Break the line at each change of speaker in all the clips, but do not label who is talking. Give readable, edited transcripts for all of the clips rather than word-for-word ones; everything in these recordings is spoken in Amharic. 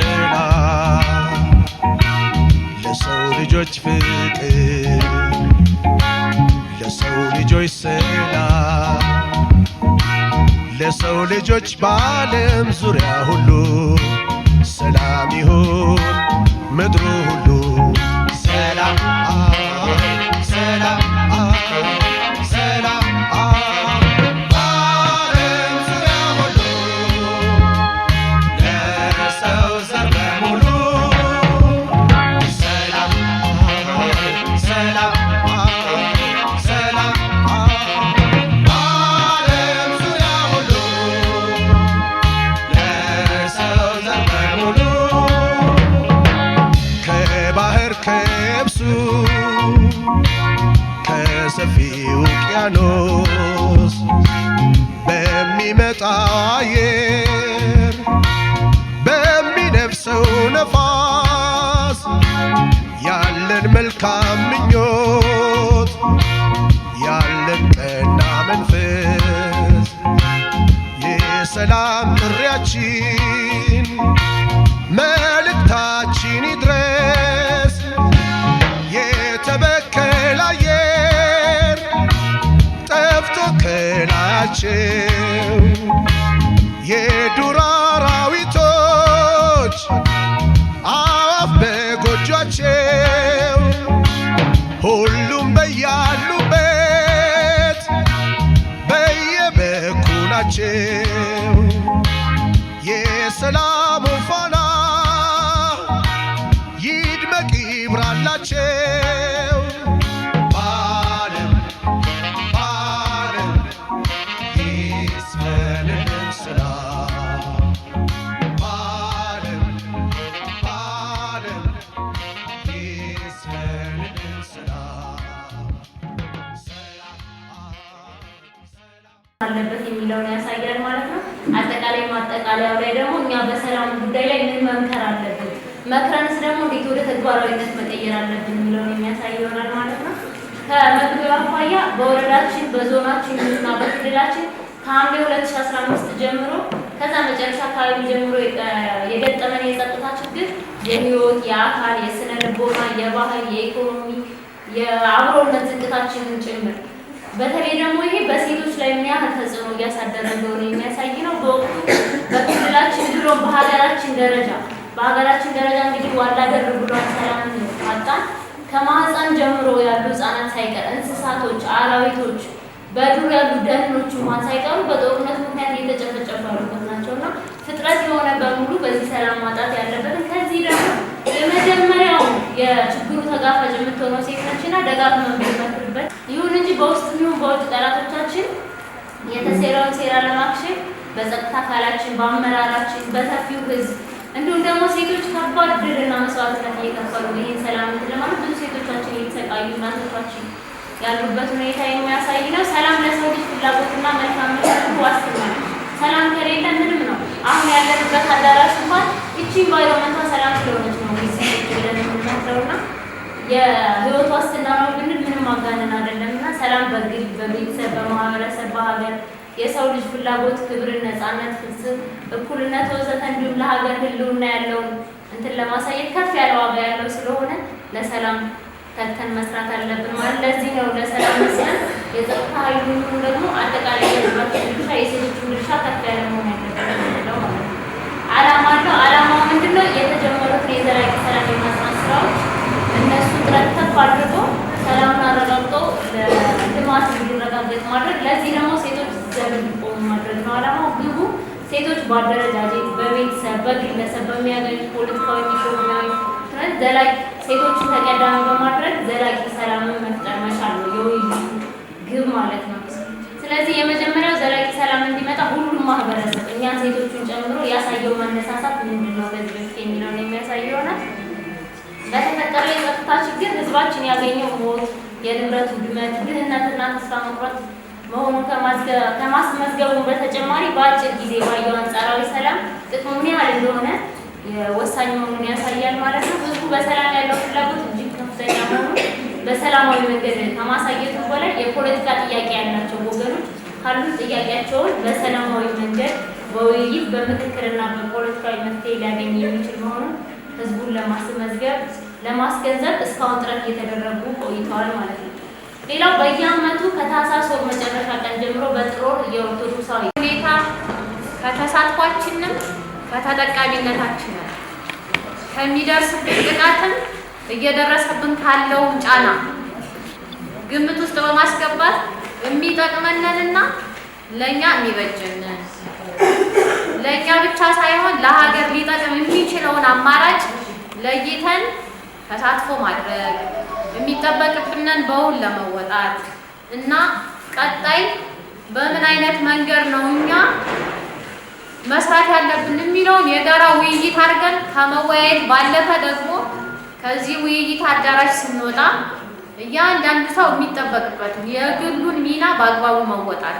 ሰላም ለሰው ልጆች ፍቅር ለሰው ልጆች ሰላም ለሰው ልጆች በዓለም ዙሪያ ሁሉ ሰላም ይሁን ምድሩ ሁሉ ሰላም ሰላም ሰላም በዓለም ዙሪያ ሁሉ ለሰው ዘር በሙሉ ሰላም ሰላም ሰላም በዓለም ዙሪያ ሁሉ ለሰው ዘር በሙሉ ከባህር ከየብሱ ከሰፊው ውቅያኖስ በሚመጣው አየር በሚነፍሰው ነፋስ ያለን መልካም ምኞት ያለን ቀና መንፈስ የሰላም ጥሪያችን መልእክታችን ይድረስ የተበከለ አየር ጠፍቶ ከላያቸው የዱር አራዊቶች አዕዋፍ በጎጇቸው ሁሉም በያሉበት በየበኩላቸው የሰላሙ ፋና ይድመቅ ይብራላቸው በዓለም ይስፈንልን ሰላም በዓለም ይስፈንልን ሰላም
አለበት የሚለውን ያሳያል ማለት ነው። አጠቃላይ ማጠቃለያው ላይ ደግሞ እኛ በሰላም ጉዳይ ላይ ምን መምከር አለብን፣ መክረንስ ደግሞ እንዴት ወደ ተግባራዊነት መቀየር አለብን የሚለውን የሚያሳይ ይሆናል ማለት ነው። ከመግቢያው አኳያ በወረዳችን በዞናችን እና በክልላችን ከሐምሌ 2015 ጀምሮ ከዛ መጨረሻ አካባቢ ጀምሮ የገጠመን የጸጥታ ችግር የህይወት፣ የአካል፣ የስነ ልቦና፣ የባህል፣ የኢኮኖሚ፣ የአብሮነት ዝቅታችንን ጭምር በተለይ ደግሞ ይሄ በሴቶች ላይ ምን ያህል ተጽዕኖ እያሳደረ እንደሆነ የሚያሳይ ነው። በወቅቱ በክልላችን ብሎ በሀገራችን ደረጃ እንግዲህ ዋላ ደር ብሏል ሰላም አጣን። ከማህፀን ጀምሮ ያሉ ህጻናት ሳይቀር እንስሳቶች፣ አራዊቶች፣ በዱር ያሉ ደኖች እንኳን ሳይቀሩ በጦርነት ምክንያት እየተጨፈጨፉ ያሉበት ናቸውና ፍጥረት የሆነ በሙሉ በዚህ ሰላም ማጣት ያለበትን ከዚህ ደግሞ የመጀመሪያው የችግሩ ተጋፋጭ የምትሆነው ሴት ነችና ደጋግመን ብንመክርበት። ይሁን እንጂ በውስጥ ይሁን በውጭ ጠላቶቻችን የተሴራውን ሴራ ለማክሸፍ በጸጥታ አካላችን፣ በአመራራችን፣ በሰፊው ህዝብ እንዲሁም ደግሞ ሴቶች ከባድ ድልና መስዋዕትነት እየከፈሉ ይህን ሰላም ለማለት ብዙ ሴቶቻችን እየተሰቃዩ እናቶቻችን ያሉበት ሁኔታ የሚያሳይ ነው። ሰላም ለሰው ልጅ ፍላጎትና መልካም ምኞት ዋስትና ነው። ሰላም ከሌለ ምንም ነው። አሁን ያለንበት አዳራሽ እንኳን እቺ ባይሮመንታ ሰላም ስለሆነች ነው ሴቶች ብለን የምንመክረውና የህይወት ዋስትና ነው ብንል ምንም ማጋነን አይደለምና ሰላም በግል፣ በቤተሰብ፣ በማህበረሰብ፣ በሀገር የሰው ልጅ ፍላጎት፣ ክብርን፣ ነፃነት፣ ፍትህ፣ እኩልነት ወዘተ እንዲሁም ለሀገር ህልውና ያለውን እንትን ለማሳየት ከፍ ያለ ዋጋ ያለው ስለሆነ ለሰላም ተከን መስራት አለብን ማለት ለዚህ ነው። ለሰላም መስራት የጸጥታ ኃይሉን ደግሞ አጠቃላይ የህዝባችን ድርሻ የሴቶችን ድርሻ ከፍ ያለ መሆን ያለበት ነው ማለት ነው። ዓላማው ምንድነው? የተጀመሩትን የዘላቂ ሰላም የማጽናት ስራዎች እነሱ ጥረት ከፍ አድርጎ ሰላምን አረጋግጦ ልማት እንዲረጋገጥ ማድረግ፣ ለዚህ ደግሞ ሴቶች ዘብ እንዲቆሙ ማድረግ ነው ዓላማው። ግቡ ሴቶች በአደረጃጀት፣ በቤተሰብ፣ በግለሰብ በሚያገኙት ፖለቲካዊ፣ ኢኮኖሚያዊ ዘላቂ ሴቶችን ተቀዳሚ በማድረግ ዘላቂ ሰላምን መፍጠር መቻል ነው የውይይቱ ግብ ማለት ነው። ስለዚህ የመጀመሪያው ዘላቂ ሰላም እንዲመጣ ሁሉም ማህበረሰብ እኛ ሴቶቹን ጨምሮ ያሳየው መነሳሳት ምንድነው በዚህ በፊት የሚለውን የሚያሳይ ይሆናል። በተፈጠረው የጸጥታ ችግር ህዝባችን ያገኘው ሞት፣ የንብረት ውድመት፣ ድህነትና ተስፋ መቁረጥ መሆኑን ከማስመዝገቡ በተጨማሪ በአጭር ጊዜ ባየው አንጻራዊ ሰላም ጥቅሙ ምን ያህል እንደሆነ ወሳኝ መሆኑን ያሳያል ማለት ነው። ህዝቡ በሰላም ያለው ፍላጎት እጅግ ከፍተኛ መሆኑን በሰላማዊ መንገድ ከማሳየቱ በላይ የፖለቲካ ጥያቄ ያላቸው ወገኖች ካሉት ጥያቄያቸውን በሰላማዊ መንገድ በውይይት በምክክርና በፖለቲካዊ መፍትሄ ሊያገኝ የሚችል መሆኑን ህዝቡን ለማስገንዘብ እስካሁን ጥረት እየተደረጉ ቆይተዋል ማለት ነው። ሌላው በየዓመቱ ከታህሳስ ወር መጨረሻ ቀን ጀምሮ በጥር ወር የኦርቶዶክሳዊ ሁኔታ ከተሳትፏችንም ከተጠቃሚነታችንም ከሚደርስብን ጥቃትም እየደረሰብን ካለው ጫና ግምት ውስጥ በማስገባት የሚጠቅመንንና ለኛ የሚበጀንን ለኛ ብቻ ሳይሆን ለሀገር ሊጠቅም የሚችለውን አማራጭ ለይተን ተሳትፎ ማድረግ የሚጠበቅብንን በውል ለመወጣት እና ቀጣይ በምን አይነት መንገድ ነው እኛ መስራት ያለብን የሚለውን የጋራ ውይይት አድርገን ከመወያየት ባለፈ ደግሞ ከዚህ ውይይት አዳራሽ ስንወጣ እያንዳንዱ ሰው የሚጠበቅበትን የግሉን ሚና በአግባቡ መወጣት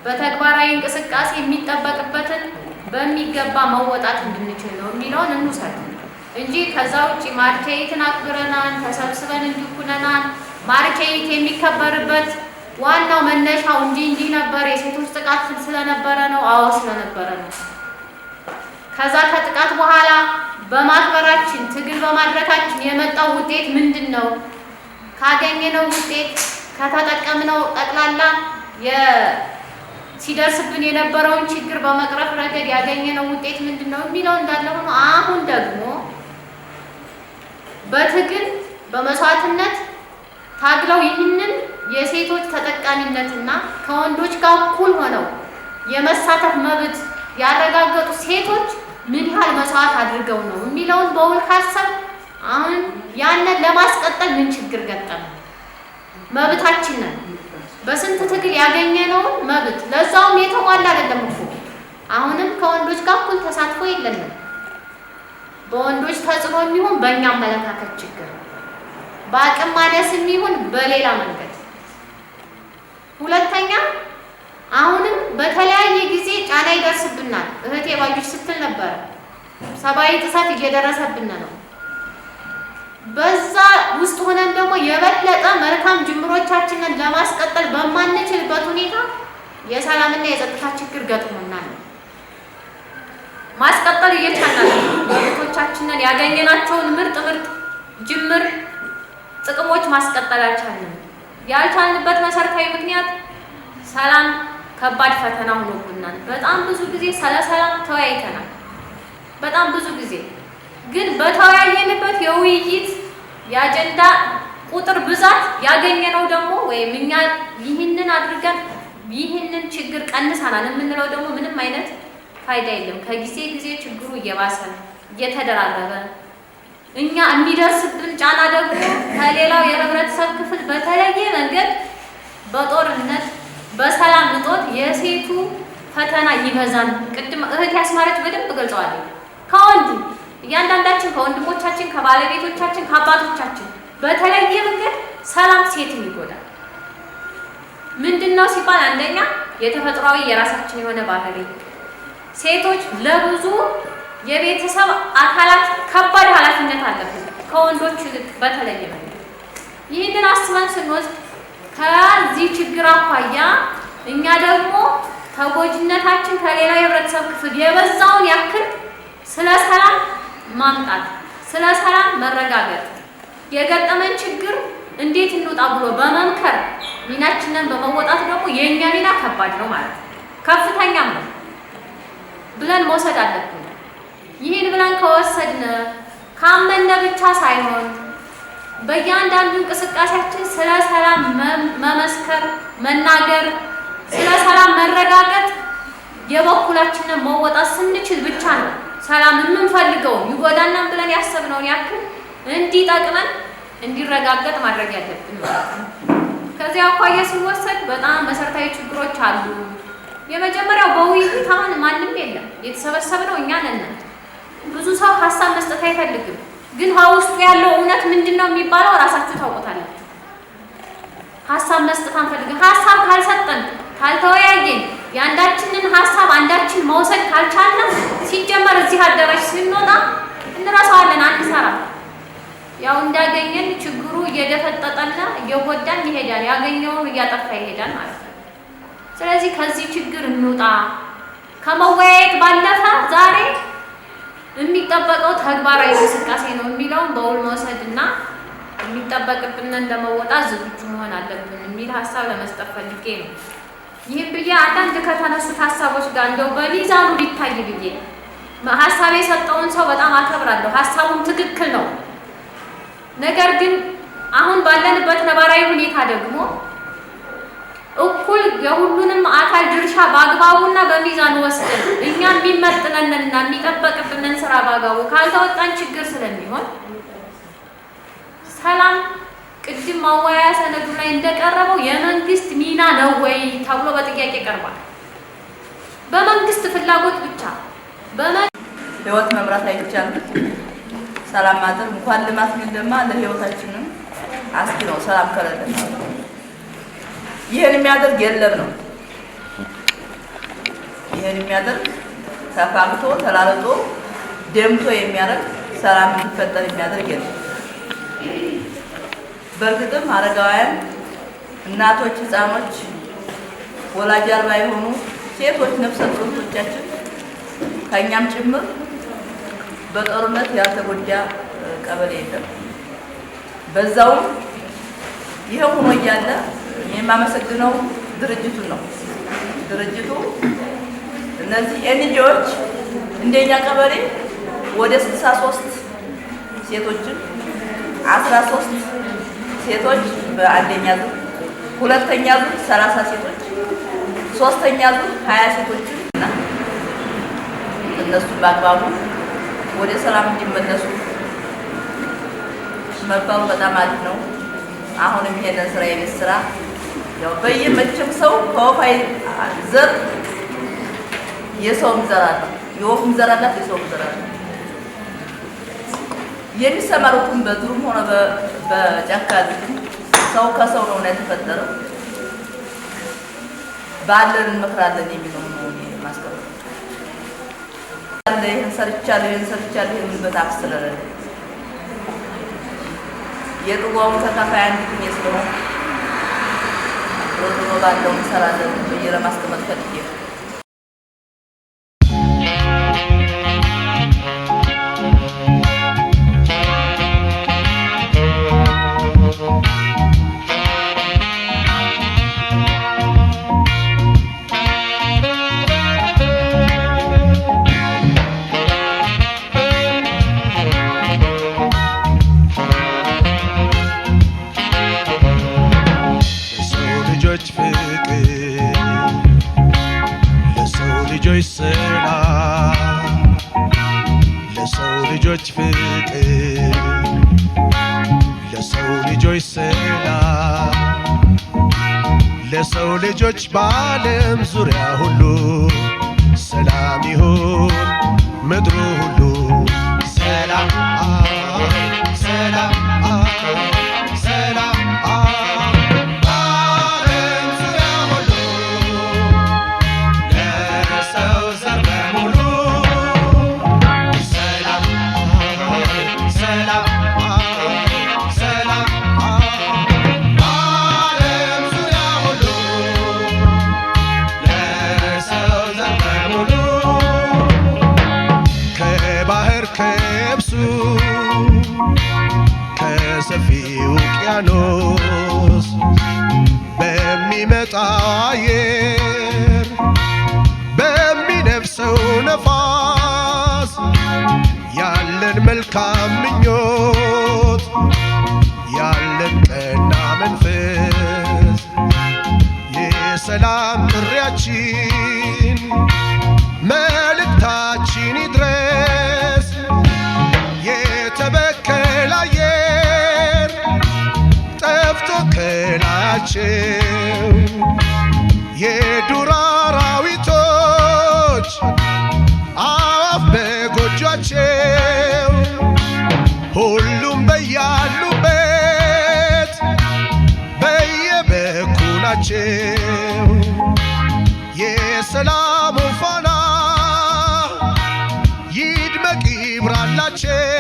በተግባራዊ እንቅስቃሴ የሚጠበቅበትን በሚገባ መወጣት እንድንችል ነው የሚለውን እንውሰድ እንጂ ከዛ ውጪ ማርኬይትን አክብረናል፣ ተሰብስበን እንዲኩነናል። ማርኬይት የሚከበርበት ዋናው መነሻው እንጂ ነበር የሴቶች ጥቃት ስለነበረ ነው። አዎ ስለነበረ ነው። ከዛ ከጥቃት በኋላ በማክበራችን ትግል በማድረጋችን የመጣው ውጤት ምንድን ነው? ካገኘነው ውጤት ከተጠቀምነው ጠቅላላ ሲደርስብን የነበረውን ችግር በመቅረፍ ረገድ ያገኘነው ውጤት ምንድን ነው የሚለው እንዳለ ሆኖ አሁን ደግሞ በትግል በመስዋዕትነት ታግለው ይህንን የሴቶች ተጠቃሚነትና ከወንዶች ጋር እኩል ሆነው የመሳተፍ መብት ያረጋገጡ ሴቶች ምን ያህል መስዋዕት አድርገው ነው የሚለውን በውል ካሰብ አሁን ያንን ለማስቀጠል ምን ችግር ገጠመ? መብታችንን በስንት ትግል ያገኘነውን መብት ለዛውም የተሟላ አይደለም እኮ አሁንም ከወንዶች ጋር እኩል ተሳትፎ የለንም። በወንዶች ተጽዕኖ የሚሆን በእኛ አመለካከት ችግር በአቅም ማነስ የሚሆን በሌላ መንገድ። ሁለተኛ አሁንም በተለያየ ጊዜ ጫና ይደርስብናል። እህቴ ባዩሽ ስትል ነበር ሰብአዊ ጥሰት እየደረሰብን ነው። በዛ ውስጥ ሆነን ደግሞ የበለጠ መልካም ጅምሮቻችንን ለማስቀጠል በማንችልበት ሁኔታ የሰላምና የጸጥታ ችግር ገጥሞናል። ማስቀጠል እየቻልን መብቶቻችንን ያገኘናቸውን ምርጥ ጅምር ጥቅሞች ማስቀጠል አልቻልንም። ያልቻልንበት መሰረታዊ ምክንያት ሰላም ከባድ ፈተና ሆኖብናል። በጣም ብዙ ጊዜ ስለ ሰላም ተወያይተናል። በጣም ብዙ ጊዜ ግን በተወያየንበት የውይይት የአጀንዳ ቁጥር ብዛት ያገኘነው ደግሞ ወይም እኛ ይህንን አድርገን ይህንን ችግር ቀንሰናል የምንለው ደግሞ ምንም አይነት ፋይዳ የለም። ከጊዜ ጊዜ ችግሩ እየባሰ እየተደራረበ እኛ የሚደርስብን ጫና ደግሞ ከሌላው የህብረተሰብ ክፍል በተለየ መንገድ በጦርነት በሰላም እጦት የሴቱ ፈተና ይበዛል። ቅድም እህት ያስማረች በደንብ ገልጸዋለች። ከወንዱ እያንዳንዳችን ከወንድሞቻችን፣ ከባለቤቶቻችን፣ ከአባቶቻችን በተለየ መንገድ ሰላም ሴትን ይጎዳል። ምንድነው ሲባል አንደኛ የተፈጥሯዊ የራሳችን የሆነ ባህሪ ሴቶች ለብዙ የቤተሰብ አካላት ከባድ ኃላፊነት አለብን ከወንዶች ይልቅ በተለየ መንገድ። ይህንን አስበን ስንወስድ ከዚህ ችግር አኳያ እኛ ደግሞ ተጎጂነታችን ከሌላው የህብረተሰብ ክፍል የበዛውን ያክል ስለ ሰላም ማምጣት፣ ስለ ሰላም መረጋገጥ፣ የገጠመን ችግር እንዴት እንውጣ ብሎ በመምከር ሚናችንን በመወጣት ደግሞ የእኛ ሚና ከባድ ነው ማለት ነው፣ ከፍተኛም ነው ብለን መውሰድ አለብን። ይህን ብለን ከወሰድን ካመነ ብቻ ሳይሆን በእያንዳንዱ እንቅስቃሴያችን ስለ ሰላም መመስከር፣ መናገር፣ ስለ ሰላም መረጋገጥ የበኩላችንን መወጣት ስንችል ብቻ ነው ሰላም የምንፈልገውን ይጎዳናም ብለን ያሰብነውን ያክል እንዲጠቅመን እንዲረጋገጥ ማድረግ ያለብን ማለት ነው። ከዚያ አኳያ ሲወሰድ በጣም መሰረታዊ ችግሮች አሉ። የመጀመሪያው በውይይት አሁን ማንም የለም፣ የተሰበሰብነው እኛ ነን። ብዙ ሰው ሀሳብ መስጠት አይፈልግም፣ ግን ውስጡ ያለው እውነት ምንድነው የሚባለው ራሳችሁ ታውቁታላችሁ። ሀሳብ መስጠት አንፈልግም። ሀሳብ ካልሰጠን ካልተወያየን የአንዳችንን ሀሳብ አንዳችን መውሰድ ካልቻልን ሲጀመር እዚህ አዳራሽ ስንወጣ እንረሳዋለን፣ አንሰራም። ያው እንዳገኘን ችግሩ እየደፈጠጠና እየጎዳን ይሄዳል፣ ያገኘውን እያጠፋ ይሄዳል ማለት ነው። ስለዚህ ከዚህ ችግር እንውጣ። ከመወያየት ባለፈ ዛሬ የሚጠበቀው ተግባራዊ እንቅስቃሴ ነው የሚለውን በውል መውሰድና የሚጠበቅብንን ለመወጣት ዝግጁ መሆን አለብን የሚል ሀሳብ ለመስጠት ፈልጌ ነው። ይህን ብዬ አንዳንድ ከተነሱት ሀሳቦች ጋር እንደው በሚዛኑ ሊታይ ብዬ ሀሳብ የሰጠውን ሰው በጣም አከብራለሁ። ሀሳቡም ትክክል ነው። ነገር ግን አሁን ባለንበት ነባራዊ ሁኔታ ደግሞ እኩል የሁሉንም አካል ድርሻ በአግባቡና በሚዛኑ ወስደን እኛን የሚመጥነንና የሚጠበቅብንን ስራ በአግባቡ ካልተወጣን ችግር ስለሚሆን ሰላም ቅድም ማወያያ ሰነዱ ላይ እንደቀረበው የመንግስት ሚና ነው ወይ ተብሎ በጥያቄ ቀርቧል። በመንግስት ፍላጎት ብቻ
ህይወት መምራት አይቻልም። ሰላም ማድረግ እንኳን ልማት ቢለማ ለህይወታችንም አስጊ ነው። ሰላም ከሌለ ይሄን የሚያደርግ የለም ነው። ይሄን የሚያደርግ ተፋቅቶ ተላልጦ ደምቶ የሚያደርግ ሰላም እንዲፈጠር የሚያደርግ የለም። በእርግጥም አረጋውያን፣ እናቶች፣ ህፃኖች፣ ወላጅ አልባ የሆኑ ሴቶች፣ ነፍሰ ጡሮቻችን ከእኛም ጭምር በጦርነት ያልተጎዳ ቀበሌ የለም። በዛውም ይሄ ሆኖ እያለ የማመሰግነው ድርጅቱን ነው። ድርጅቱ እነዚህ ኤንጂኦዎች እንደኛ ቀበሌ ወደ 63 ሴቶችን 13 ሴቶች በአንደኛ ዙር፣ ሁለተኛ ዙር 30 ሴቶች፣ ሶስተኛ ዙር 20 ሴቶችን እና እነሱ በአግባቡ ወደ ሰላም እንዲመለሱ መባሉ በጣም አሪፍ ነው። አሁንም ይሄንን ስራ የቤት ስራ ያው በየመቼም ሰው ከወፋይ ዘር የሰውም ዘር አለ፣ የወፍም ዘር አላት፣ የሰውም ዘር አለ። የሚሰማሩትም በዱርም ሆነ በጫካ ሰው ከሰው ነው የተፈጠረው። ባለን እንመክራለን የሚለው ነው ማስቀመጥ አለ። ይሄን ሰርቻለሁ የምንበት አክስለለ የጥዋው ተካፋይ አንድኝ ስለሆነ ወጥቶ ባለው እንሰራለን ብዬ ለማስቀመጥ ፈልጌ
ለሰው ልጆች ፍቅር ለሰው ልጆች ሰላም ለሰው ልጆች በዓለም ዙሪያ ሁሉ ሰላም ይሁን ምድሩ ሁሉ ሰላም ሰላም ሰላም ከሰፊው ውቅያኖስ በሚመጣ አየር በሚነፍሰው ነፋስ ያለን መልካም ምኞት ያለን ቀና መንፈስ የሰላም ጥሪያችን መልእክታችን ይድረስ። የተበከለ አየር ጠፍቶ ከላያቸው የዱር አራዊቶች አዕዋፍ በጎጇቸው ሁሉም በያሉበት በየበኩላቸው የሰላሙ ፋና ይድመቅ ይብራላቸው።